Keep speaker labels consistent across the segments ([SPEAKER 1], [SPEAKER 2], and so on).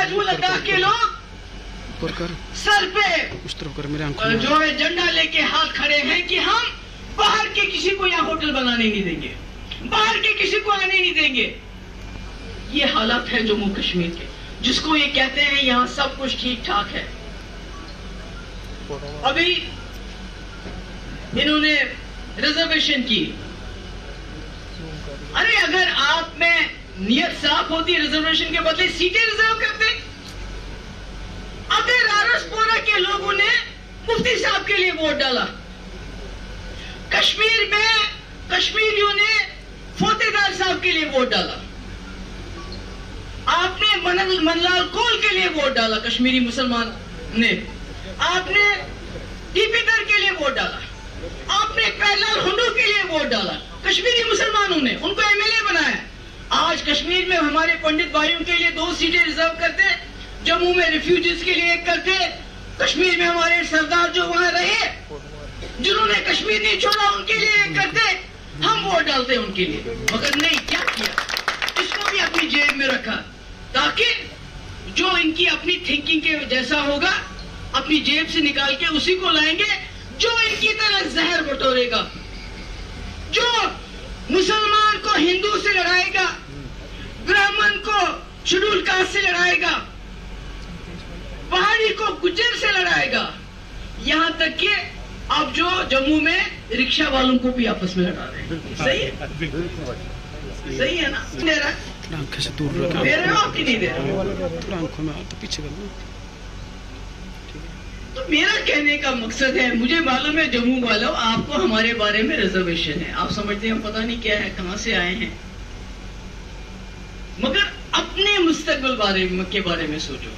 [SPEAKER 1] मजमू लद्दाख के लोग सर पे जो है झंडा लेके हाथ खड़े हैं कि हम बाहर के किसी को यहाँ होटल बनाने नहीं देंगे, बाहर के किसी को आने नहीं देंगे। ये हालत है जम्मू कश्मीर के, जिसको ये कहते हैं यहाँ सब कुछ ठीक ठाक है। अभी इन्होंने रिजर्वेशन की। अरे अगर आप में नियत साफ होती रिजर्वेशन के बदले सीटें रिजर्व करते। अगर रारसपोरा के लोगों ने मुफ्ती साहब के लिए वोट डाला, कश्मीर में कश्मीरियों ने फोतेदार साहब के लिए वोट डाला, आपने मनलाल कोल के लिए वोट डाला, कश्मीरी मुसलमान ने, आपने टीपी दर के लिए वोट डाला, आपने प्यारलाल हुंडू के लिए वोट डाला, कश्मीरी मुसलमानों ने उनको एमएलए बनाया। आज कश्मीर में हमारे पंडित भाइयों के लिए 2 सीटें रिजर्व करते, जम्मू में रिफ्यूजीज के लिए 1 करते, कश्मीर में हमारे सरदार जो वहां रहे, जिन्होंने कश्मीर नहीं छोड़ा, उनके लिए 1 करते, हम वोट डालते उनके लिए। मगर नहीं, क्या किया, इसको भी अपनी जेब में रखा, ताकि जो इनकी अपनी थिंकिंग के जैसा होगा अपनी जेब से निकाल के उसी को लाएंगे, जो इनकी तरह जहर बटोरेगा, जो मुसलमान को हिंदू से लड़ाएगा, ब्राह्मण को शेड्यूल कास्ट से लड़ाएगा, पहाड़ी को गुज्जर से लड़ाएगा, यहां तक कि अब जो जम्मू में रिक्शा वालों को भी आपस में लड़ा रहे हैं। सही है, सही है ना? दे रहा दे रहे हो कि नहीं दे रहे?
[SPEAKER 2] पीछे
[SPEAKER 1] तो मेरा कहने का मकसद है, मुझे मालूम है जम्मू वालों आपको हमारे बारे में रिजर्वेशन है, आप समझते हैं पता नहीं क्या है, कहां से आए हैं, मगर अपने मुस्तकबिल के बारे में सोचो।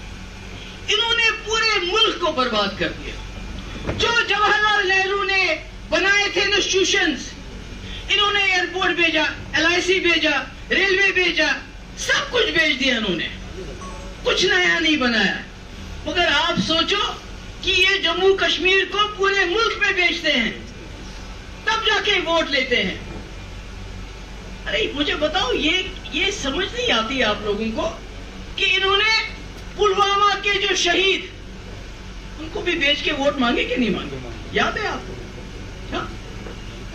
[SPEAKER 1] इन्होंने पूरे मुल्क को बर्बाद कर दिया। जो जवाहरलाल नेहरू ने बनाए थे इंस्टीट्यूशंस, इन्होंने एयरपोर्ट भेजा, LIC भेजा, रेलवे भेजा, सब कुछ भेज दिया इन्होंने, कुछ नया नहीं बनाया। मगर आप सोचो कि ये जम्मू कश्मीर को पूरे मुल्क में बेचते हैं, तब जाके वोट लेते हैं। अरे मुझे बताओ, ये समझ नहीं आती आप लोगों को कि इन्होंने पुलवामा के जो शहीद, उनको भी बेच के वोट मांगे कि नहीं मांगे? याद है आपको? हाँ?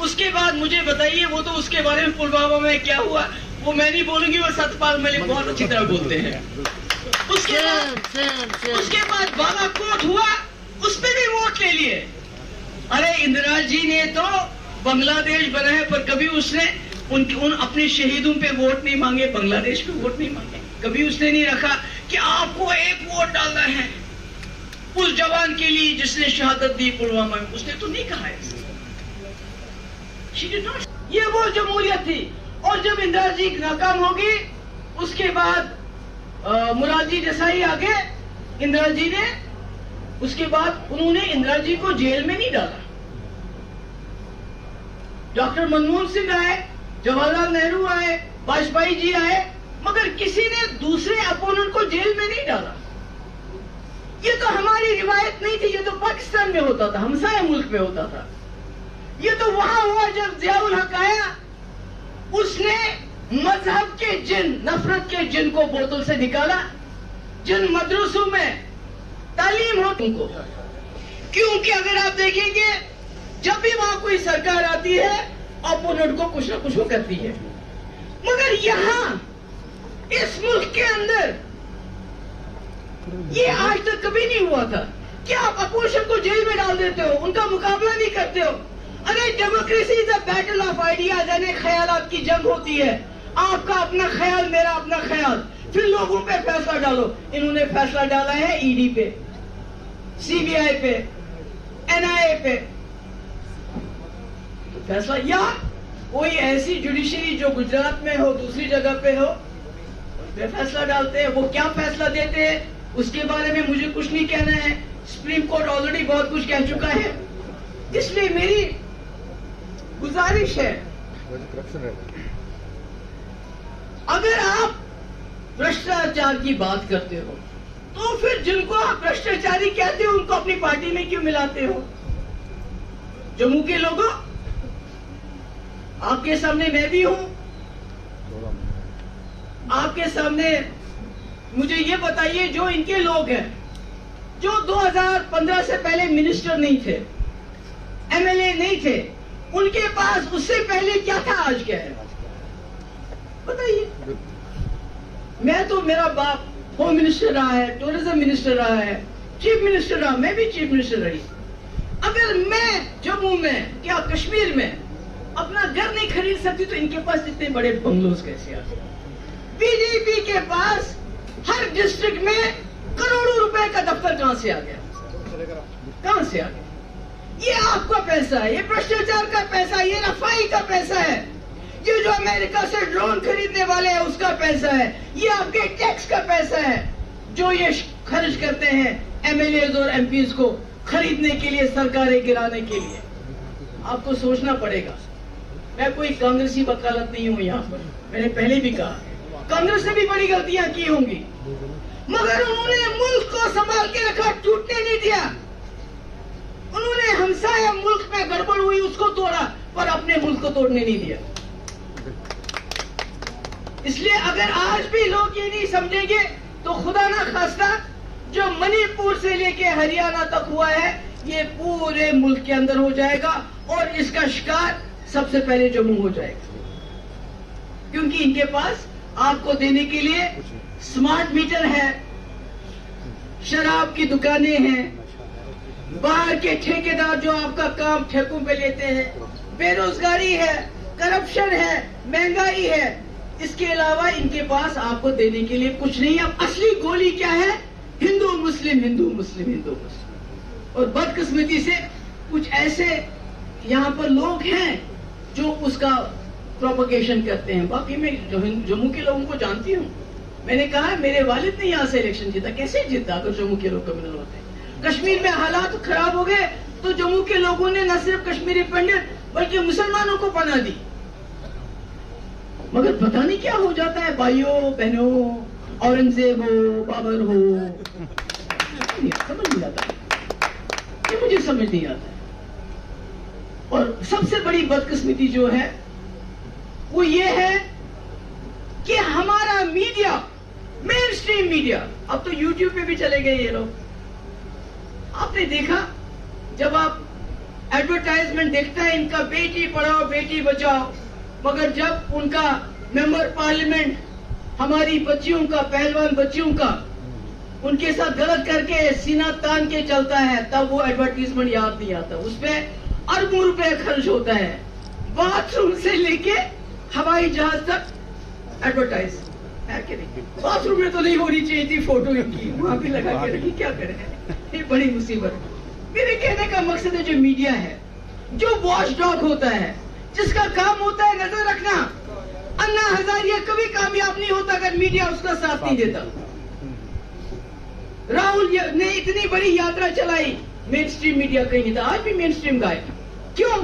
[SPEAKER 1] उसके बाद मुझे बताइए, वो तो उसके बारे में पुलवामा में क्या हुआ वो मैं नहीं बोलूंगी, वो सतपाल मलिक बहुत अच्छी तरह बोलते हैं। उसके बाद बालाकोट हुआ, उस पर भी वोट ले लिए। अरे इंदिरा जी ने तो बांग्लादेश बनाया, पर कभी उसने उन अपने शहीदों पे वोट नहीं मांगे, बांग्लादेश पे वोट नहीं मांगे, कभी उसने नहीं रखा कि आपको 1 वोट डालना है उस जवान के लिए जिसने शहादत दी पुलवामा में, उसने तो नहीं कहा है। ये वो जमहूरियत थी। और जब इंदिरा जी नाकाम होगी, उसके बाद मुरारजी देसाई आ गए, इंदिरा जी ने, उसके बाद उन्होंने इंदिरा जी को जेल में नहीं डाला। डॉक्टर मनमोहन सिंह आए, जवाहरलाल नेहरू आए, वाजपेयी जी आए, मगर किसी ने दूसरे अपोनेंट को जेल में नहीं डाला। ये तो हमारी रिवायत नहीं थी, ये तो पाकिस्तान में होता था, हमसाया मुल्क में होता था। ये तो वहां हुआ जब जियाउल हक आया, उसने मजहब के जिन, नफरत के जिन को बोतल से निकाला, जिन मदरसों में तालीम हो तुमको। क्योंकि अगर आप देखेंगे, जब भी वहां कोई सरकार आती है, अपोनेंट को कुछ ना कुछ वो करती है। मगर यहां इस मुल्क के अंदर ये आज तक कभी नहीं हुआ था कि आप अपोजिशन को जेल में डाल देते हो, उनका मुकाबला नहीं करते हो। अरे democracy is a battle of ideas, यानी ख्यालात की जंग होती है, आपका अपना ख्याल, मेरा अपना ख्याल, फिर लोगों पे फैसला डालो। इन्होंने फैसला डाला है ईडी पे, CBI पे, NIA पे फैसला, या कोई ऐसी जुडिशरी जो गुजरात में हो, दूसरी जगह पे हो, वे फैसला डालते हैं। वो क्या फैसला देते हैं उसके बारे में मुझे कुछ नहीं कहना है, सुप्रीम कोर्ट ऑलरेडी बहुत कुछ कह चुका है। इसलिए मेरी गुजारिश है, अगर आप भ्रष्टाचार की बात करते हो, तो फिर जिनको आप भ्रष्टाचारी कहते हो उनको अपनी पार्टी में क्यों मिलाते हो? जम्मू के लोगों, आपके सामने मैं भी हूं, आपके सामने मुझे ये बताइए, जो इनके लोग हैं, जो 2015 से पहले मिनिस्टर नहीं थे, एमएलए नहीं थे, उनके पास उससे पहले क्या था, आज क्या है, बताइए। मैं तो, मेरा बाप होम मिनिस्टर रहा है, टूरिज्म मिनिस्टर रहा है, चीफ मिनिस्टर रहा, मैं भी चीफ मिनिस्टर रही। अगर मैं जम्मू में या कश्मीर में अपना घर नहीं खरीद सकती तो इनके पास इतने बड़े बंगलोज कैसे आ गए? बीजेपी के पास हर डिस्ट्रिक्ट में करोड़ों रुपए का दफ्तर कहां से आ गया? कहां से आ गया? ये आपका पैसा है, ये भ्रष्टाचार का पैसा है, ये रफाई का पैसा है, ये जो अमेरिका से ड्रोन खरीदने वाले हैं उसका पैसा है, ये आपके टैक्स का पैसा है, जो ये खर्च करते हैं एमएलए और एमपीज को खरीदने के लिए, सरकारें गिराने के लिए। आपको सोचना पड़ेगा। मैं कोई कांग्रेसी वकालत नहीं हूं यहाँ पर, मैंने पहले भी कहा कांग्रेस ने भी बड़ी गलतियां की होंगी, मगर उन्होंने मुल्क को संभाल के रखा, टूटने नहीं दिया। उन्होंने हमसाया मुल्क में गड़बड़ हुई उसको तोड़ा, पर अपने मुल्क को तोड़ने नहीं दिया। इसलिए अगर आज भी लोग ये नहीं समझेंगे तो खुदा ना खास्ता जो मणिपुर से लेके हरियाणा तक हुआ है, ये पूरे मुल्क के अंदर हो जाएगा और इसका शिकार सबसे पहले जम्मू हो जाएगा। क्योंकि इनके पास आपको देने के लिए स्मार्ट मीटर है, शराब की दुकानें हैं, बाहर के ठेकेदार जो आपका काम ठेकों पे लेते हैं, बेरोजगारी है, करप्शन है, महंगाई है। इसके अलावा इनके पास आपको देने के लिए कुछ नहीं। अब असली गोली क्या है? हिंदू मुस्लिम, हिंदू मुस्लिम, हिंदू मुस्लिम। और बदकिस्मती से कुछ ऐसे यहाँ पर लोग हैं जो उसका प्रोपगेशन करते हैं। बाकी मैं जम्मू के लोगों को जानती हूँ, मैंने कहा मेरे वालिद ने यहाँ से इलेक्शन जीता, कैसे जीता अगर जम्मू के लोग कम्युनल होते? कश्मीर में हालात खराब हो गए तो जम्मू के लोगों ने न सिर्फ कश्मीरी पंडित बल्कि मुसलमानों को पनाह दी। मगर पता नहीं क्या हो जाता है, भाइयों बहनों, औरंगजेब हो, बाबर हो, समझ नहीं आता, ये मुझे समझ नहीं आता। और सबसे बड़ी बदकिस्मती जो है वो ये है कि हमारा मीडिया, मेन स्ट्रीम मीडिया, अब तो यूट्यूब पे भी चले गए ये लोग। आपने देखा जब आप एडवर्टाइजमेंट देखता है इनका, बेटी पढ़ाओ बेटी बचाओ, मगर जब उनका मेंबर पार्लियामेंट हमारी बच्चियों का, पहलवान बच्चियों का, उनके साथ गलत करके सीना तान के चलता है, तब वो एडवर्टाइजमेंट याद नहीं आता। उसमें अरबों रुपए खर्च होता है, बाथरूम से लेके हवाई जहाज तक एडवर्टाइज है कि नहीं? बाथरूम में तो नहीं होनी चाहिए थी फोटो इनकी, वहां भी लगा के रखी, क्या करें, ये बड़ी मुसीबत। मेरे कहने का मकसद है जो मीडिया है, जो वॉच डॉग होता है, जिसका काम होता है नजर रखना, अन्ना हजारिया कभी कामयाब नहीं होता अगर मीडिया उसका साथ नहीं देता। राहुल ने इतनी बड़ी यात्रा चलाई, मेन स्ट्रीम मीडिया कहीं नहीं था, आज भी मेन स्ट्रीम गायब। क्यों?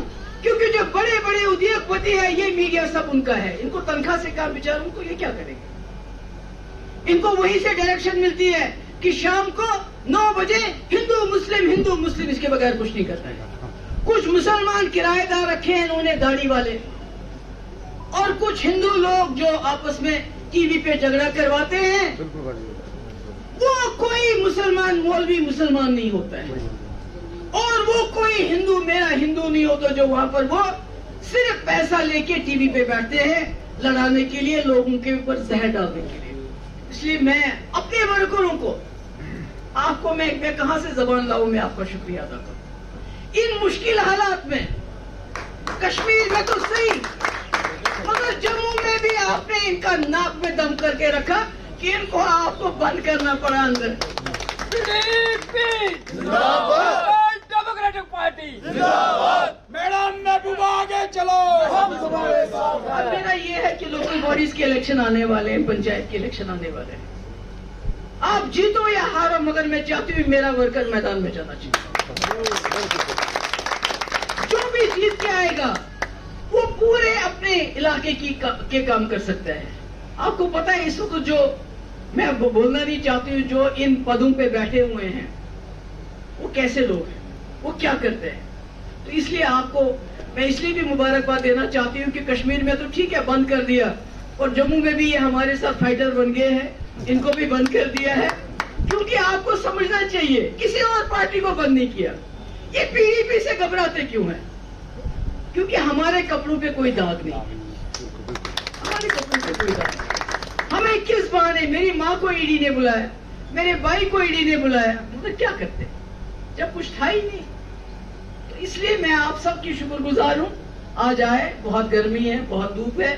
[SPEAKER 1] क्योंकि जो बड़े बड़े उद्योगपति है, ये मीडिया सब उनका है, इनको तनख्वाह से काम, बेचार उनको ये क्या करेंगे? इनको वहीं से डायरेक्शन मिलती है कि शाम को 9 बजे हिंदू मुस्लिम, हिंदू मुस्लिम, इसके बगैर कुछ नहीं करता है। कुछ मुसलमान किराएदार रखे हैं इन्होंने दाढ़ी वाले, और कुछ हिंदू लोग जो आपस में टीवी पे झगड़ा करवाते हैं, वो कोई मुसलमान मौलवी मुसलमान नहीं होता है, और वो कोई हिंदू मेरा हिंदू नहीं होता, जो वहां पर वो सिर्फ पैसा लेके टीवी पे बैठते हैं लड़ाने के लिए, लोगों के ऊपर जहर डालने के लिए। इसलिए मैं अपने वर्करों को, आपको मैं कहां से जबान लाऊं, मैं आपका शुक्रिया अदा करूं। इन मुश्किल हालात में, कश्मीर में तो सही, मगर जम्मू में भी आपने इनका नाक में दम करके रखा कि इनको आपको बंद करना पड़ा अंदर।
[SPEAKER 2] डेमोक्रेटिक पार्टी जिंदाबाद। मैडम महबूबा आगे चलो, हम तुम्हारे साथ हैं।
[SPEAKER 1] मेरा ये है कि लोकल बॉडीज के इलेक्शन आने वाले हैं, पंचायत के इलेक्शन आने वाले हैं। आप जीतो या हारो, मगर मैं चाहती हूँ मेरा वर्कर मैदान में जाना चाहिए। जो भी जीत के आएगा वो पूरे अपने इलाके के काम कर सकता है। आपको पता है इस वक्त जो मैं बोलना नहीं चाहती हूँ, जो इन पदों पे बैठे हुए हैं वो कैसे लोग हैं, वो क्या करते हैं। तो इसलिए आपको मैं इसलिए भी मुबारकबाद देना चाहती हूँ कि कश्मीर में तो ठीक है बंद कर दिया, और जम्मू में भी ये हमारे साथ फाइटर बन गए हैं, इनको भी बंद कर दिया है, क्योंकि आपको समझना चाहिए किसी और पार्टी को बंद नहीं किया। ये पीडीपी से घबराते क्यों हैं? क्योंकि हमारे कपड़ों पे कोई दाग नहीं, हमारे कपड़ों पे कोई दाग नहीं। हमें किस बहाने, मेरी माँ को ईडी ने बुलाया, मेरे भाई को ईडी ने बुलाया, मतलब क्या करते जब कुछ था ही नहीं। तो इसलिए मैं आप सबकी शुक्रगुजार हूँ। आज आए, बहुत गर्मी है, बहुत धूप है,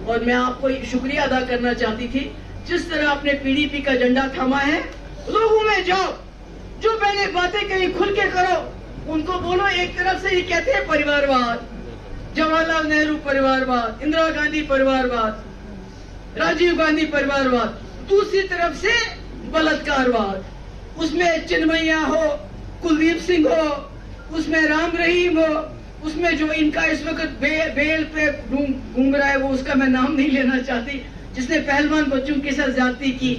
[SPEAKER 1] और मैं आपको शुक्रिया अदा करना चाहती थी जिस तरह आपने पीडीपी का झंडा थामा है। लोगों में जाओ, जो मैंने बातें कही खुल के करो, उनको बोलो। एक तरफ से ये कहते हैं परिवारवाद, जवाहरलाल नेहरू परिवारवाद, इंदिरा गांधी परिवारवाद, राजीव गांधी परिवारवाद, दूसरी तरफ से बलात्कारवाद, उसमें चिन्मैया हो, कुलदीप सिंह हो, उसमें राम रहीम हो, उसमें जो इनका इस वक्त बेल पे घूम रहा है, वो उसका मैं नाम नहीं लेना चाहती, जिसने पहलवान बच्चों के साथ ज्यादती की।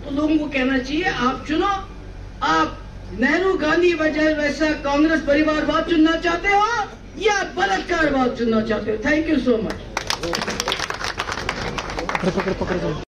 [SPEAKER 1] तो लोगों को कहना चाहिए आप चुनो, आप नेहरू गांधी वजह वैसा कांग्रेस परिवारवाद चुनना चाहते हो या बलात्कारवाद चुनना चाहते हो। Thank you so much.